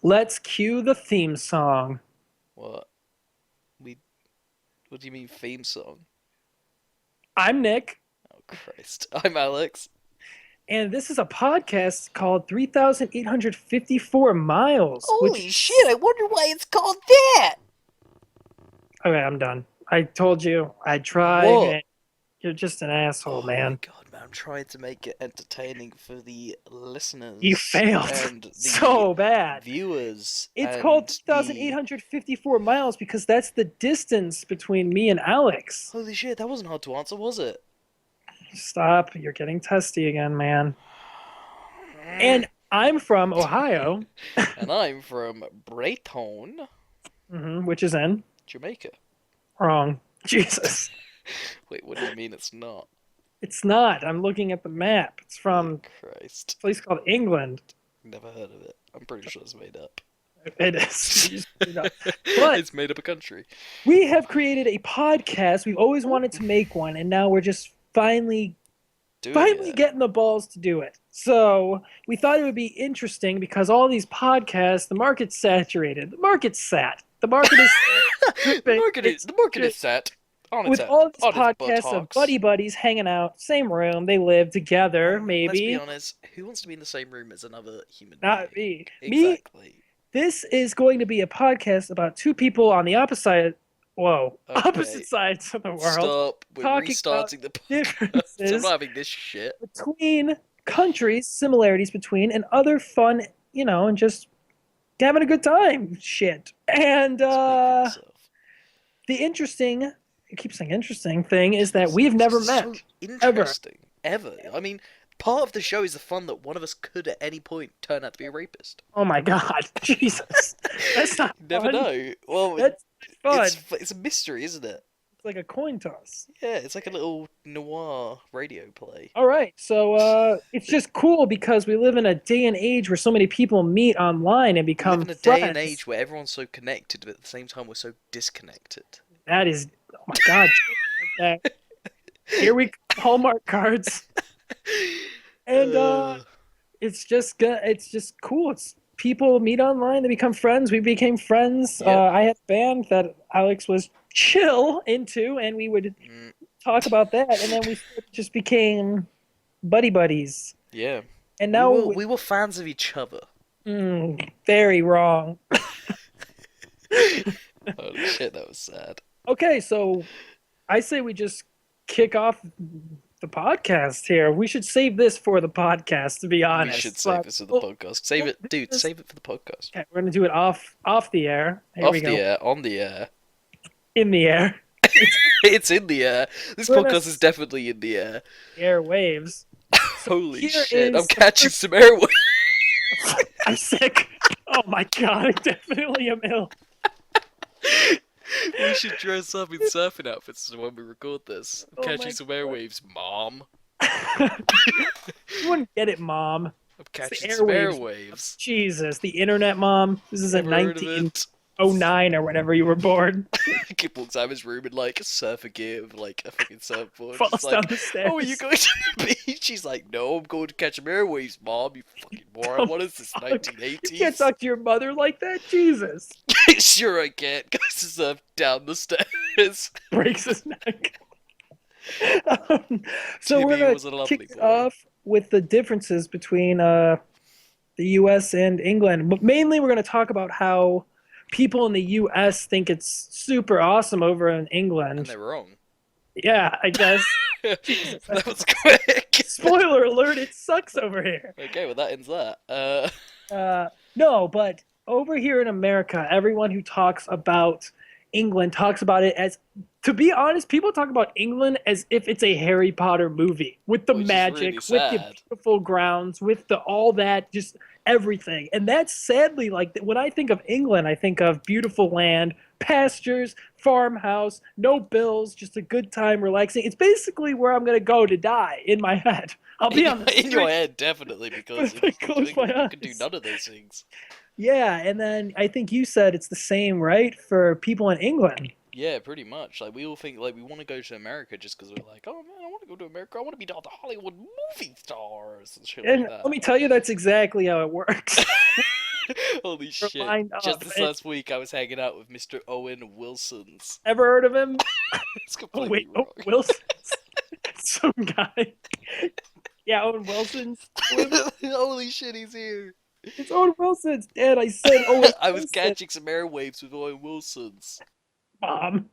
Let's cue the theme song. What? We? What do you mean theme song? I'm Nick, Oh Christ! I'm Alex. and this is a podcast called 3,854 Miles, which Holy shit! I is... wonder why it's called that. Okay, I'm done. I told you I'd try, What? and you're just an asshole, Oh my man. god, man! I'm trying to make it entertaining for the You listeners failed and the so bad. viewers It's called and the. 3,854 miles because that's the distance between me and Alex. Holy shit! That wasn't hard to answer, was it? Stop. You're getting testy again, man. And I'm from Ohio, And I'm from Brayton, which is in... Jamaica. Wrong. Jesus. Wait, what do you mean it's not? It's not. I'm looking at the map. It's Holy from Christ! a place called England. Never heard of it. I'm pretty sure it's made up. It is. You just put it up. But It's made up a country. we have created a podcast. We've always wanted to make one, and now we're just finally Doing finally it. getting the balls to do it. So we thought it would be interesting because all these podcasts, the market's saturated. The market's sat. The market is dripping. The market is set on its With all these on its podcasts of buttocks. buddy buddies hanging out, same room, they live together, Let's be maybe. honest. Who wants to be in the same room as another human Not being? me. Me, Exactly. this is going to be a podcast about two people on the Okay. opposite sides of the world, Stop. We're talking about restarting the podcast. I'm not differences having this shit. between countries, similarities between, and other fun, and just having a good time shit. And Speak for yourself. the interesting, I keep saying interesting thing is that we've never met, So ever. interesting. Ever. I mean, part of the show is the fun that one of us could at any point turn out to be a rapist. Oh my God, Jesus, that's not You never fun. know. Well, That's not fun. it's a mystery, isn't it? It's like a coin toss. Yeah, it's like a little noir radio play. All right, so it's just cool because we live in a day and age where so many people meet online and We live become in a day and friends. age where everyone's so connected, but at the same time we're so disconnected. That is, oh my God, like that. Here we go, Hallmark cards, and Uh, it's just cool. It's people meet online, they become friends. We became friends. yep. I had a band that Alex was chill into, and we would Mm, talk about that, and then we just became buddy buddies. yeah. And We now, were we were fans of each other. very wrong. Holy shit, that was sad. Okay, so I say we just kick off the podcast here. We should save this for the podcast, to be We should honest. save But this for the podcast. Save it, dude. this- Save it for the podcast. okay, we're gonna do it off the air. Here Off we the go. air, on the air. In the air. It's in the air. This We're gonna podcast is definitely in the air. airwaves. Holy here shit! I'm is the catching first- some airwaves. I'm sick. Oh my God, I definitely am ill. We should dress up in surfing outfits when we record this. I'm Oh catching my some God. airwaves, mom. You wouldn't get it, Mom. I'm It's catching the some airwaves. airwaves. Jesus, the internet, Mom. This is in Never heard of it. 1909 or whenever you were born. Kid walks out of his room in like surfer gear with like a fucking surfboard. Falls Just down like, the stairs. oh, are you going to the beach? He's like, no, I'm going to catch some airwaves, mom. You fucking moron. Come What is this, on. You can't 1980s? talk to your mother like that. Jesus. Sure I can. Goes to surf down the stairs. Breaks his neck. So Timmy we're gonna was a lovely kick it boy. off with the differences between the U.S. and England. But mainly, we're gonna talk about how people in the U.S. think it's super awesome over in And England. they're wrong. Yeah, I guess. Jesus, That was quick. spoiler alert! It sucks over here. Okay, well that ends that. No, but over here in America, everyone who talks about England talks about it as, to be honest, people talk about England as if it's a Harry Potter movie with the Which is magic, really with the sad. beautiful grounds, with the all that, just everything. And that's sadly like when I think of England, I think of beautiful land, pastures, farmhouse, no bills, just a good time relaxing. It's basically where I'm gonna go to die in my head. I'll be on the In your street. head, definitely, because If I if you close my you can do eyes. none of those things. Yeah, and then I think you said it's the same, right, for people in England. Yeah, pretty much. Like we all think like we want to go to America just because we're like, oh man, I want to go to America. I want to be the Hollywood movie stars and shit And like that. let me tell you, that's exactly how it works. Holy We're shit. lined Just up. this And last week, I was hanging out with Mr. Owen Wilson's. ever heard of him? It's Oh completely wait, oh, wrong. Wilson. Some guy. Yeah, Owen Wilson's twin. Holy shit, he's here. It's Owen Wilson's dad. I said Owen I was Wilson. catching some airwaves with Owen Wilson's. Mom.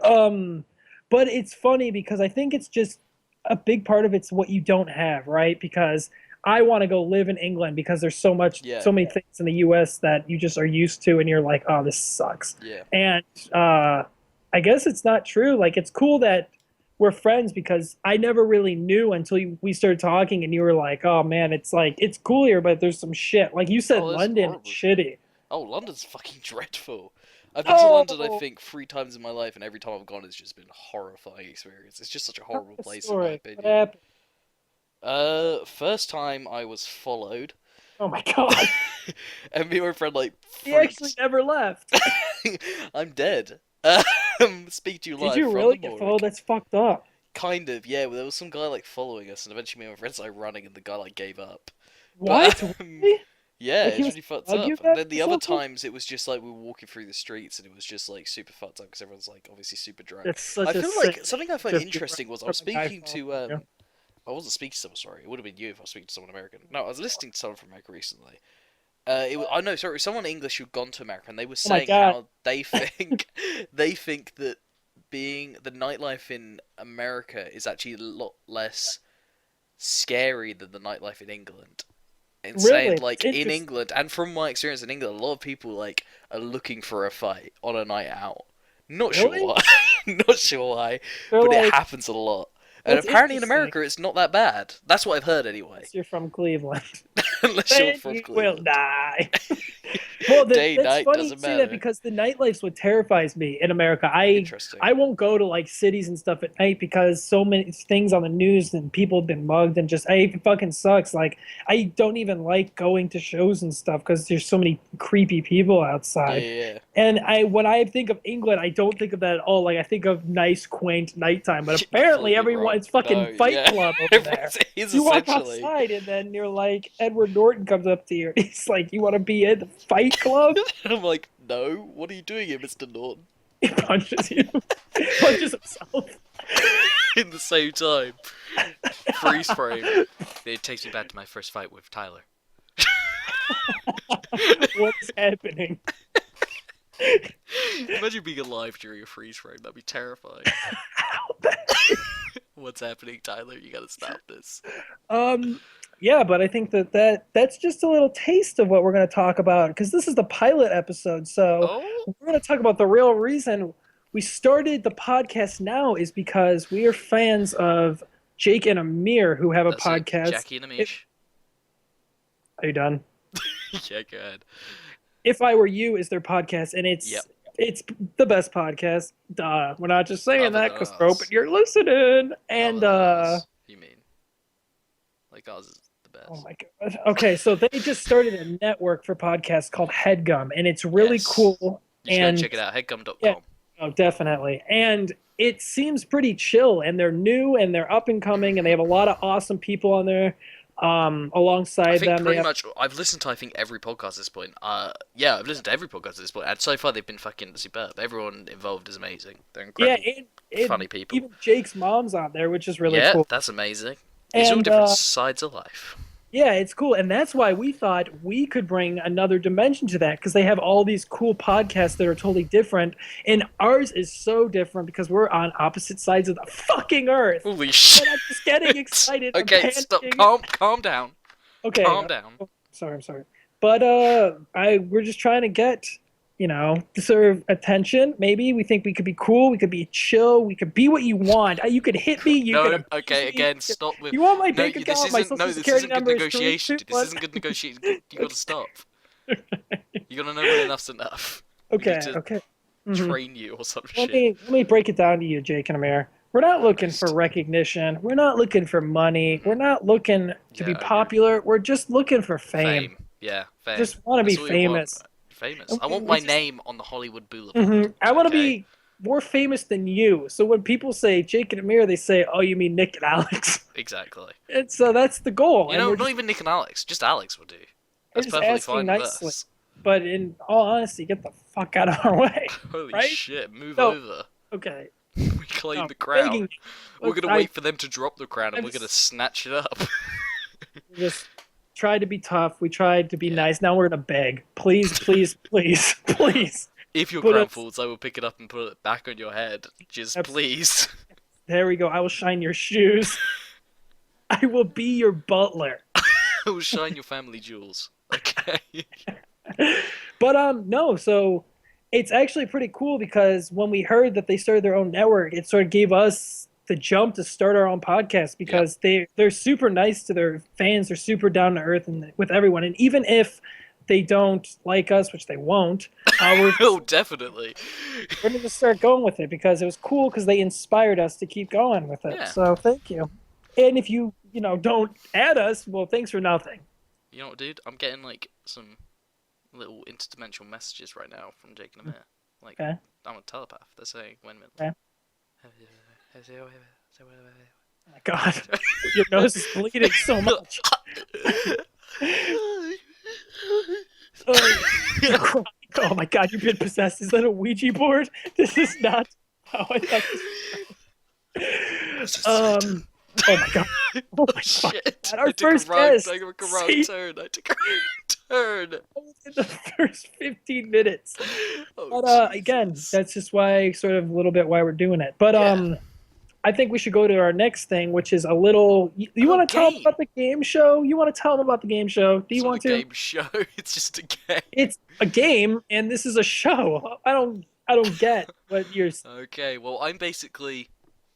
um, but it's funny because I think it's just a big part of it's what you don't have, right? Because I want to go live in England because there's Yeah, so many things in the U.S. that you just are used to, and you're like, oh, this sucks. yeah. And I guess it's not true. Like, it's cool that we're friends because I never really knew until we started talking, and you were like, oh man, it's like it's cool here, but there's some shit. Like you said, Oh, there's London is horrible shit. shitty. Oh, London's fucking dreadful. I've been to London, I Oh, think, 3 times in my life, and every time I've gone, it's just been a horrifying experience. It's just such a tell horrible the place, in my story. What opinion. happened? First time I was followed, Oh my god. and me and my friend like He actually freaked. never left. I'm dead. Speak to you Did live you from the really get followed? morgue. That's fucked up. Kind of, yeah. Well, there was some guy like following us, and eventually me and my friends like running, and the guy like gave up. What? But Really? yeah, Like he it's was really fucked bug you up. And guys then the or other something? times it was just like we were walking through the streets, and it was just like super fucked up because everyone's like obviously super drunk. That's such I a feel sick like something I find just be interesting was I from was a guy speaking following to you. I wasn't speaking to someone. Sorry, it would have been you if I was speaking to someone American. No, I was listening to someone from America recently. I know, sorry, someone English who'd gone to America, and they were Oh my saying god. how they think they think that being the nightlife in America is actually a lot less scary than the nightlife in England. And saying Really? It's like in interesting. England, and from my experience in England, a lot of people like are looking for a fight on a night out. Not sure Really? why, not sure why, They're but it like, happens a lot. And that's apparently in interesting. America, it's not that bad. That's what I've heard anyway. Unless you're from Cleveland. Unless you're Then from you will Cleveland. die. Well, Day, that's night, funny you doesn't say that matter. because the nightlife's what terrifies me in America. Interesting. I won't go to like cities and stuff at night because so many things on the news and people have been mugged and just it fucking sucks. Like I don't even like going to shows and stuff because there's so many creepy people Yeah, outside. yeah, yeah. And when I think of England, I don't think of that at all. Like I think of nice, quaint nighttime. But You're apparently, completely everyone wrong. it's fucking No, Fight yeah. Club over there. It is You walk essentially. outside and then you're like Edward Norton comes up to you and he's like, "You want to be in the Fight Club?" I'm like, no, what are you doing here, Mr. Norton? He punches you, punches himself. In the same time. Freeze frame. It takes me back to my first fight with Tyler. What's happening? Imagine being alive during a freeze frame. That'd be terrifying. What's happening, Tyler? You gotta stop this. Um, yeah, but I think that's just a little taste of what we're going to talk about because this is the pilot episode. So Oh? we're going to talk about the real reason we started the podcast now is because we are fans of Jake and Amir who have a That's it. podcast. Jackie and Amish. Are you done? Yeah, go ahead. If I Were You is their podcast, and Yep. it's the best podcast. Duh, we're not just saying Other that than because ours. you're listening. And Other than ours, you mean? Like ours is the oh best. my god. Okay, so they just started a network for podcasts called Headgum, and it's really Yes. cool. You should go and And check it out. Headgum.com. yeah, oh, definitely. And it seems pretty chill, and they're new and they're up and coming, and they have a lot of awesome people on there I alongside think them. They pretty have much I've listened to I think every podcast at this point. Yeah, I've listened to every podcast at this point, and so far they've been fucking superb. Everyone involved is amazing. They're yeah, incredible, and funny people. even Jake's mom's on there, which is really Yeah, cool. that's amazing. It's all And different sides of life. yeah, it's cool. And that's why we thought we could bring another dimension to that because they have all these cool podcasts that are totally different. And ours is so different because we're on opposite sides of the fucking earth. Holy shit! And I'm just getting excited. I'm Okay, stop. panicking. Calm down. Okay. Calm down. I'm sorry. But we're just trying to get, deserve attention. Maybe we think we could be cool. We could be chill. We could be what you want. You could hit me. You could No, abuse okay, me. again, stop with. You want my No, bank this account? My isn't. social No, this security isn't good number is negotiation. This 321. isn't good negotiation. You gotta stop. You gotta know when enough's enough. We Okay. need to Okay. Mhm. train you or some Let shit. me break it down to you, Jake and Amir. We're not looking Christ. for recognition. We're not looking for money. We're not looking to Yeah, be I agree. popular. We're just looking for fame. Yeah, fame. Just want to be That's all we want. famous. Famous. And I want we my just- name on the Hollywood Boulevard. I want to Okay? be more famous than you. So when people say Jake and Amir, they say, "Oh, you mean Nick and Alex?" Exactly. And so that's the goal. You And know, we're not just, even Nick and Alex. Just Alex will do. We're That's just perfectly asking fine with nicely. us. But in all honesty, get the fuck out of our way, Holy right? shit, move No, over. okay. We claim No, the crown. begging you. We're Look, gonna wait for them to drop the crown and I'm we're gonna snatch it up. just tried to be tough. We tried to be Yeah. nice. Now we're gonna beg. Please, please, please, please. If your Put crown us. falls, I will pick it up and put it back on your head. Just Abs- please. There we go. I will shine your shoes. I will be your butler. I will shine your family jewels. Okay. But no, so it's actually pretty cool because when we heard that they started their own network, it sort of gave us the jump to start our own podcast Yep. because they're super nice to their fans, they're super down to earth and with everyone. And even if they don't like us, which they won't, Oh, definitely. we're gonna just start going with it because it was cool because they inspired us to keep going with it. Yeah. So thank you. And if you don't add us, well, thanks for nothing. You know what, dude? I'm getting like some little interdimensional messages right now from Jake and Amir. Like, Okay. I'm a telepath. They're saying, wait a minute. Okay. Oh my God, your nose is bleeding so much. You're crying. Oh my God, you've been possessed. Is that a Ouija board? This is not how I thought this. Oh my God. Oh my Shit. God. Our I took first a wrong, guest. I took a wrong See, turn. I took a wrong turn. in the first 15 minutes. Oh, But again, Jesus. that's just why sort of a little bit why we're doing it. But Yeah. I think we should go to our next thing, which is a little. You Oh, want to tell them game. about the game show? You want to tell them about the game show? Do It's you not want a to? game show. It's just a game. It's a game, and this is a show. I don't get what you're. Okay, well, I'm basically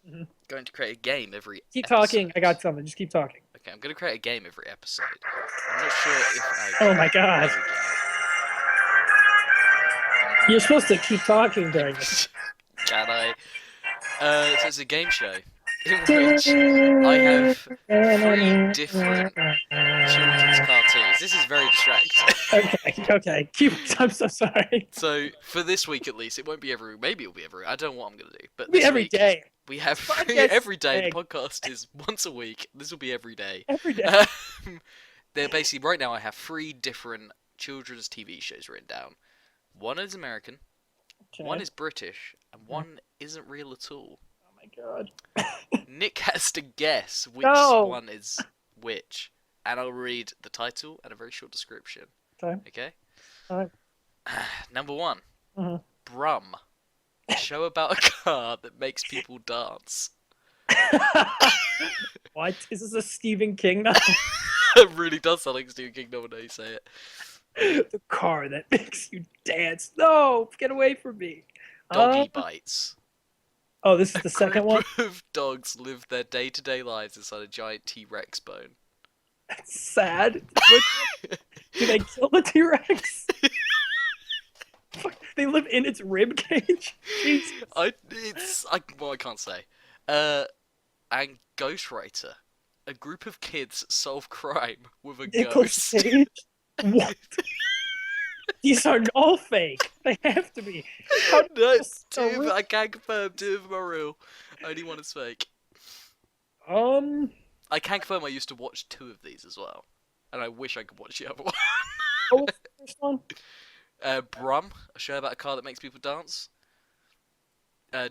Mhm. going to create a game every Keep episode. talking. I got something. Just keep talking. Okay, I'm going to create a game every episode. I'm not sure if Oh my God. There we go. You're supposed to keep talking during this. Can I? So it's a game show in which I have 3 different children's cartoons. This is very distracting. Okay. I'm so sorry. So for this week at least, it won't be every. Maybe it'll be every. I don't know what I'm gonna do. But Be this every week day. we have Podcast every day. day. The podcast is once a week. This will be every day. Every day. They're basically right now. I have 3 different children's TV shows written down. One is American, Okay. one is British, and one isn't real at all. Oh my God. Nick has to guess which No. one is which, and I'll read the title and a very short description. Okay. Okay. Alright. Number 1, Mhm. Brum, a show about a car that makes people dance. What? Is this a Stephen King novel? It really does sound like Stephen King novel now you say it. The car that makes you dance. No, get away from me. Doggy bites. Oh, this is the second one. Group of dogs live their day-to-day lives inside a giant T-Rex bone. That's sad. Do they kill the T-Rex? They live in its rib cage. Jesus. I can't say. And Ghostwriter, a group of kids solve crime with a Nicolas ghost. Cage. What? These are all fake. They have to be. How No, does- 2 I can't confirm 2 of them are real. Only one is fake. I can confirm I used to watch 2 of these as well, and I wish I could watch the other one. What was the first one? Brum, a show about a car that makes people dance.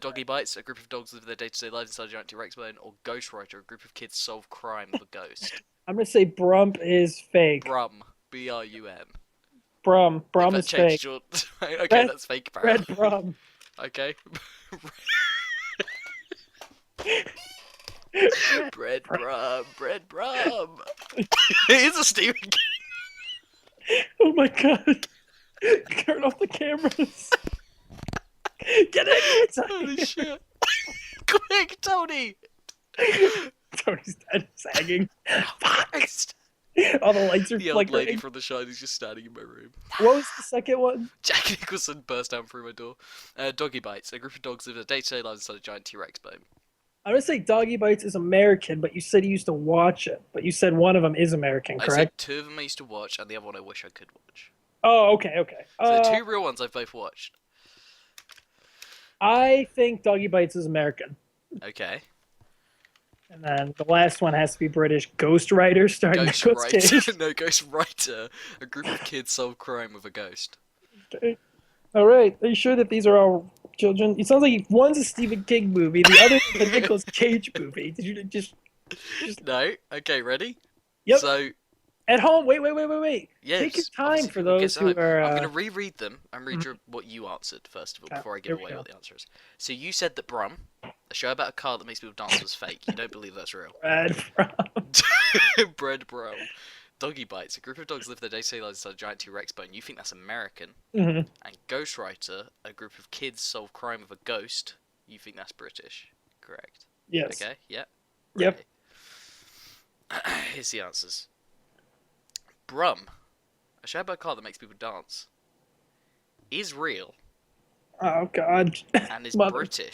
Doggy Bites, a group of dogs live their day-to-day lives inside a giant T-Rex bone. Or Ghostwriter, a group of kids solve crime with a ghost. I'm gonna say Brump is fake. Brum, B-R-U-M. Brum If is that fake. changed your... Okay, Red- that's fake Red apparently. Brum. Okay. Bread Brum. It's a Stephen King. Oh my God. Turn off the cameras. Get it. Holy shit. Quick, Tony! Tony's dead. Sagging. Christ. All the lights are The old lady flickering. from The Shining is just standing in my room. What was the second one? Jack Nicholson burst down through my door. Doggy Bites. A group of dogs live their day-to-day lives inside a giant T-Rex bone. I'm gonna say Doggy Bites is American, but you said you used to watch it. But you said one of them is American, I said correct? 2 of them I used to watch, and the other one I wish I could watch. Oh, okay. So the 2 real ones I've both watched. I think Doggy Bites is American. Okay. And then the last one has to be British. Ghost Rider, starring Ghost Nicolas Writer. Cage. No, Ghost Writer. A group of kids solve crime with a ghost. Okay. All right. Are you sure that these are all children? It sounds like one's a Stephen King movie, the other is a Nicolas Cage movie. Did you just? No? Okay, ready? Yep. So, At home. Wait. Take your yes, time obviously for people get those who time. are. I'm going to reread them and read Mhm. you what you answered, first of all, Okay, before I give here we away go. what the answer is. So you said that Brum, a show about a car that makes people dance, was fake. You don't believe that's real. Brad from. Bread Brum. Doggy Bites. A group of dogs live their day-to-day lives inside a giant T-Rex bone. You think that's American. Mhm. And Ghostwriter. A group of kids solve crime with a ghost. You think that's British. Correct. Yes. Okay, yeah. Yep. Ready. Here's the answers. Brum, a show about a car that makes people dance, is real Oh God. and is Mother. British.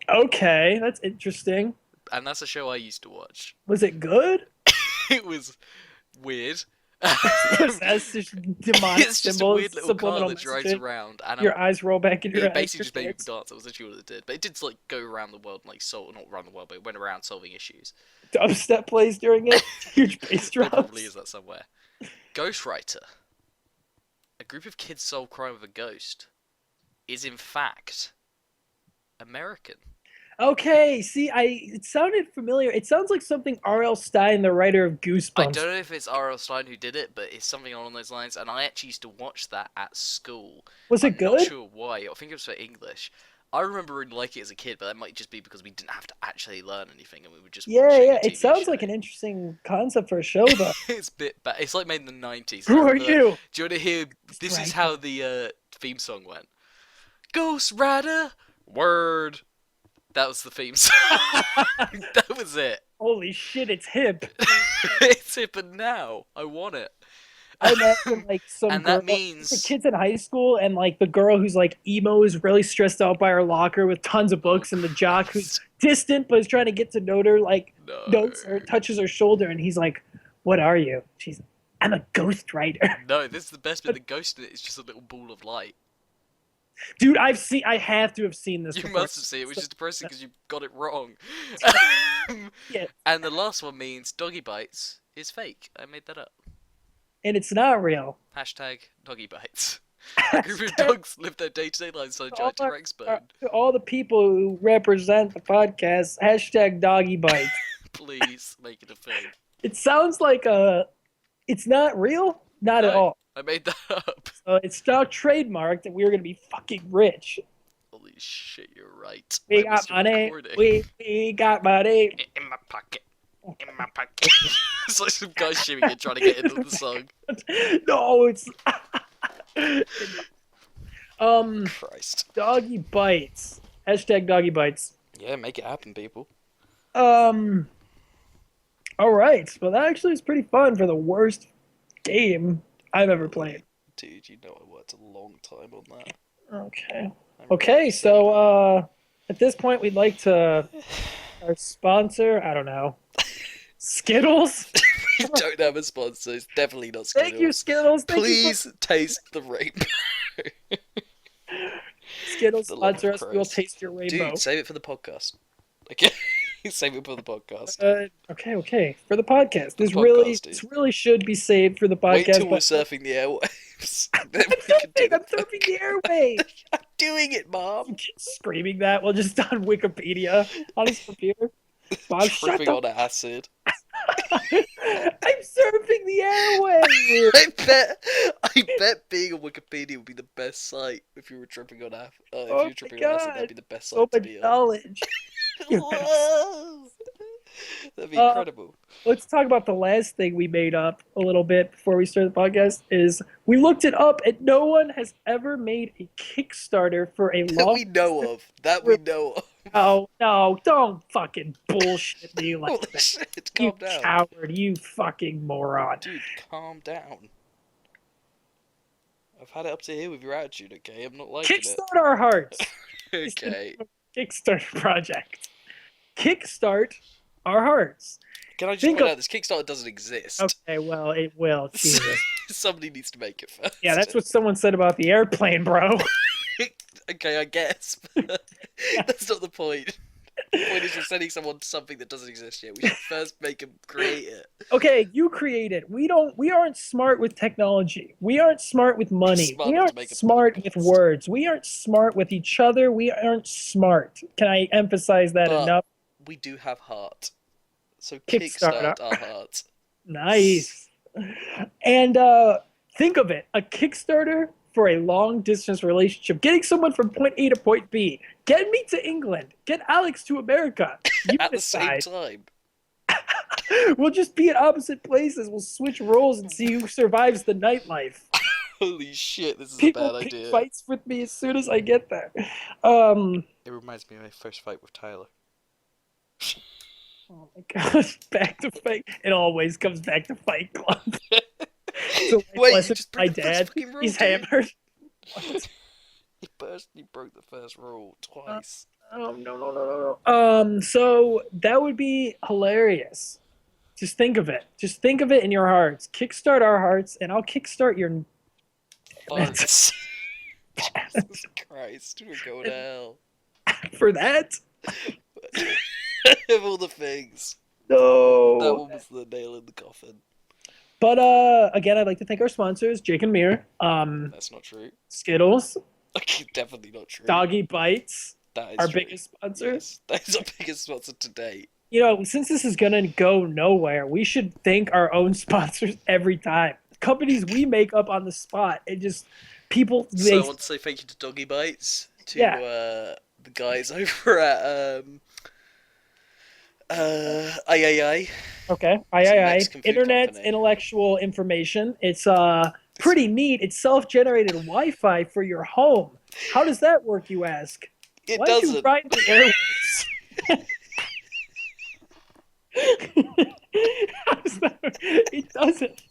Okay, that's interesting. And that's a show I used to watch. Was it good? It was weird. Possessed, there's demonic It's just a symbols, weird little car subliminal that drives messaging. around, and Your eyes roll back in your it head. basically just made people dance. That was literally what it did. But it did like go around the world and like solve, not around the world, but it went around solving issues. Dubstep plays during it. Huge bass There drops. probably is that somewhere. Ghostwriter, a group of kids solve crime with a ghost, is in fact American. Okay, see, it sounded familiar. It sounds like something R.L. Stein, the writer of I Goosebumps. don't know if it's R.L. Stein who did it, but it's something along those lines. And I actually used to watch that at school. Was it I'm not good? sure why. I think it was for English. I remember really liking it as a kid, but that might just be because we didn't have to actually learn anything, and we were just watching Yeah. a It TV sounds show. like an interesting concept for a show, though. It's a bit bad. It's like made in the 90s. Who I are remember. you? Do you want to hear? This Right. is how the theme song went. Ghost Rider, word. That was the theme song. That was it. Holy shit, it's hip. It's hip and now. I want it. I imagine like some And girl, that means the kids in high school, and like the girl who's like emo is really stressed out by her locker with tons of books, and the jock who's distant but is trying to get to know her, like no. notes or touches her shoulder, and he's like, "What are you?" She's, "I'm a ghost writer." No, this is the best bit. The ghost in it is just a little ball of light. Dude, I have to have seen this. You before. must have seen it, which is depressing because you got it wrong. Yeah, And the last one means doggy bites is fake. I made that up. and it's not real. Hashtag doggy bites. A group of dogs live their day-to-day lives inside a giant T-Rex bone. To all the people who represent the podcast, hashtag doggy bites. Please make it a thing. It sounds like it's not real, not at No. all. I made that up. So it's now trademarked that we're gonna be fucking rich. Holy shit, you're right. We Why am I got still money. recording? We got money. In my pocket. In my pocket. It's like some guy shimmying it trying to get into the song. No, it's Christ. doggy bites. Hashtag doggy bites. Yeah, make it happen, people. All right. Well, that actually is pretty fun for the worst game I've ever played. Dude, you know I worked a long time on that. Okay. I'm Okay, really so at this point we'd like to our sponsor, I don't know. Skittles? we don't have a sponsor. It's definitely not Skittles. Thank you, Skittles. Thank Please taste the rainbow. Skittles The love of sponsor us. We will Christ. taste your rainbow. Dude, save it for the podcast. Okay? Save it for the podcast. Okay. For the podcast. The This really should be saved for the podcast. Wait till we're but- surfing the airwaves. Then I'm we can do surfing the airwaves. I'm doing it, Mom. Screaming that while just on Wikipedia on his computer. Mom, shut Tripping the on acid. I'm surfing the airwaves. I bet being on Wikipedia would be the best site if you were tripping on acid. If Oh you were my tripping on acid, God. that'd be the best So site to much be on. knowledge. Whoa. That'd be Uh, incredible. Let's talk about the last thing we made up a little bit before we start the podcast. Is we looked it up and no one has ever made a Kickstarter for a That long. we know of. That we know of. No, don't fucking bullshit me like Holy that. shit, You calm down. coward, you fucking moron. Dude, calm down. I've had it up to here with your attitude, okay? I'm not liking Kickstart our hearts. it. Okay. Kickstart project. Kickstart our hearts. Can I just Think point of- out this Kickstarter doesn't exist? Okay, well, it will. Jesus. Somebody needs to make it first. Yeah, that's what someone said about the airplane, bro. Okay, I guess. That's not the point. The point is, we're sending someone to something that doesn't exist yet. We should first make them create it. Okay, you create it. We aren't smart with technology. We aren't smart with We're money. smart We enough to aren't make a smart with podcast. words. We aren't smart with each other. We aren't smart. Can I emphasize that But enough? we do have heart. So Kickstarter. kickstart our heart. Nice. And think of it, a Kickstarter for a long distance relationship, getting someone from point A to point B. Get me to England. Get Alex to America. You At the same decide. time. We'll just be at opposite places. We'll switch roles and see who survives the nightlife. Holy shit, this is a People bad pick idea. fights with me as soon as I get there. Um, It reminds me of my first fight with Tyler. oh my gosh, back to fight. It always comes back to Fight Club. So like, Wait, you lesson just from my broke the first dad. fucking rule, He's dude. hammered. What? He personally broke the first rule twice. Oh no no no no no. So that would be hilarious. Just think of it. Just think of it in your hearts. Kickstart our hearts, and I'll kickstart your. Farts. Jesus Christ, we're going to hell. For that? Of all the things. That No. one was the nail in the coffin. But again, I'd like to thank our sponsors, Jake and Mir, That's not true. Skittles, Definitely not true. Doggy Bites, That is our true. biggest sponsor. Yes, that is our biggest sponsor to date. You know, since this is gonna go nowhere, we should thank our own sponsors every time. Companies we make up on the spot. It just people So they I want to say thank you to Doggy Bites, to yeah. the guys over at III. Okay. It's a I. Mexican food Internet company. intellectual information. It's pretty neat. It's self-generated Wi-Fi for your home. How does that work, you ask? It Why don't you doesn't. ride the airwaves? How does that work? It doesn't.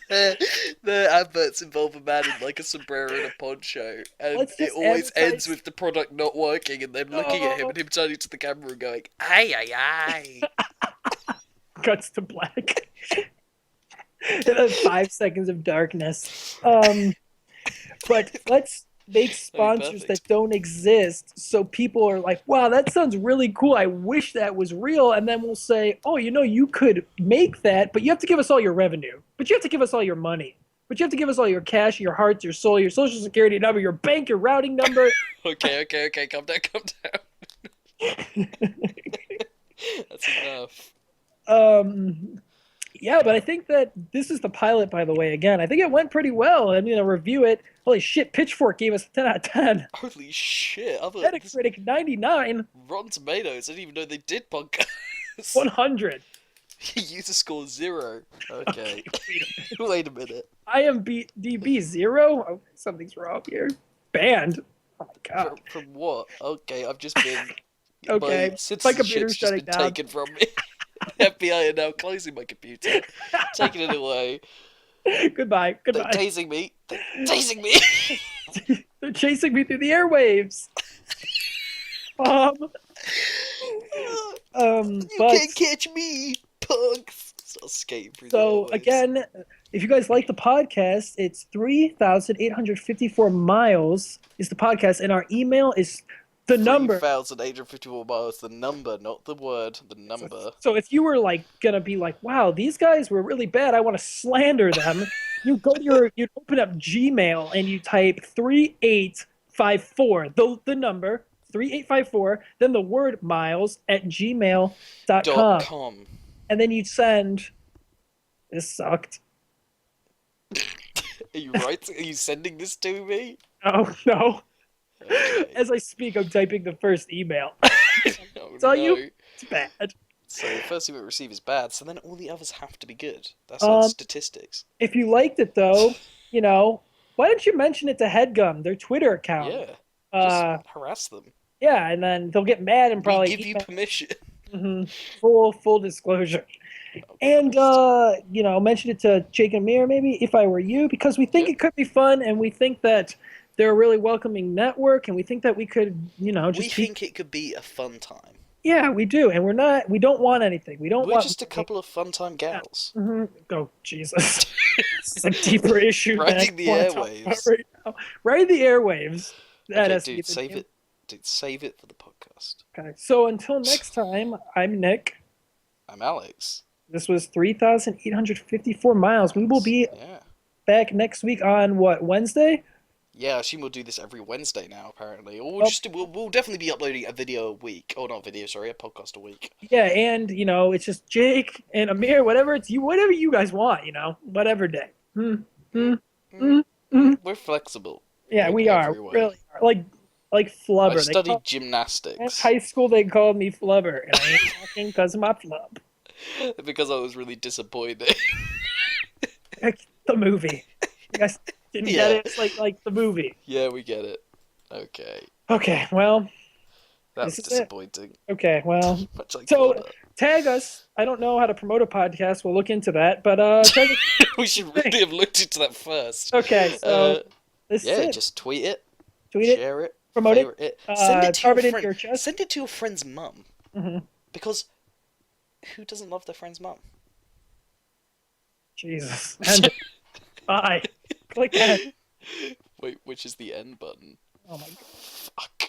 The adverts involve a man in like a sombrero and a poncho, and Let's it just always ends advertise. with the product not working, and then looking at him No. and him turning to the camera and going, "Ay ay ay." Cuts to black. And then 5 seconds of darkness. But let's make sponsors perfect. that don't exist so people are like, wow, that sounds really cool. I wish that was real. And then we'll say, oh, you know, you could make that, but you have to give us all your revenue. But you have to give us all your money. But you have to give us all your cash, your heart, your soul, your social security number, your bank, your routing number. Okay, calm down, calm down. That's enough. Yeah, but I think that this is the pilot, by the way. Again, I think it went pretty well. I mean, I'll review it. Holy shit, Pitchfork gave us a 10 out of 10. Holy shit! Metacritic 99, Rotten Tomatoes. I didn't even know they did podcasts. 100. User score 0. Okay. Okay, Wait a minute. IMDb 0? Oh, something's wrong here. Banned. Oh my god. From what? Okay, I've just been. Okay, My my computer's citizenship's just shutting been down. taken from me. FBI are now closing my computer, taking it away. Goodbye. They're Goodbye. tasing me. They're tasing me. They're chasing me through the airwaves. Um, You but can't catch me, punks. Start skating through the so airwaves. again, if you guys like the podcast, it's 3,854 miles is the podcast, and our email is the number. 3,854 miles. The number, not the word. The number. So if you were like gonna be like, wow, these guys were really bad, I want to slander them, you go to you'd open up Gmail and you type 3854, the number 3854, then the word miles at gmail.com. .com. And then you'd send this sucked. Are you right? Are you sending this to me? Oh no. Okay. As I speak, I'm typing the first email. Oh, Tell no. you it's bad. So the first thing we receive is bad, so then all the others have to be good. That's like statistics. If you liked it though, you know, why don't you mention it to Headgum, their Twitter account? Yeah. Uh, Just harass them. yeah, and then they'll get mad and probably We give you permission. full disclosure. Oh, And Christ. you know, mention it to Jake and Mir maybe if I were you, because we think Yeah. it could be fun, and we think that they're a really welcoming network, and we think that we could, you know, We think it could be a fun time. yeah, we do, and we don't want anything. We don't We're want just a couple of fun time gals. Oh Jesus, it's a deeper issue. Riding the than I wanna talk airwaves. about right now. Riding the airwaves. That Okay, has to be dude, the save name. it. Save it for the podcast. Okay. So until next time, I'm Nick. I'm Alex. This was 3,854 miles. We will be Yeah. back next week on what, Wednesday? Yeah, I assume we'll do this every Wednesday now, apparently. Or Oh, we'll definitely be uploading a video a week. Oh, not a video, sorry, a podcast a week. yeah, and it's just Jake and Amir, whatever you guys want, whatever day. Mm, Mm, mm, mm, mm, mm. we're flexible Yeah, in we are. every way. Really are. Like I Flubber. studied In gymnastics high school, they called me Flubber, and I ain't talking because of my flub. because I was really disappointed. Like the movie. You guys didn't get Yeah, it? It's like the movie. yeah, we get it. Okay, Okay, well, that this was is it. disappointing. Okay, well, Much like so Flubber. tag us. I don't know how to promote a podcast. We'll look into that, but tag us. We should really have looked into that first. Okay, so this is Yeah, it. just tweet it, Tweet it, share it, promote it, favorite it, send it to carve your it into friend. your chest. Send it to your friend's mum Hmm. because who doesn't love their friend's mum? Jesus. And bye. Click that. Wait, which is the end button? Oh my god. Fuck.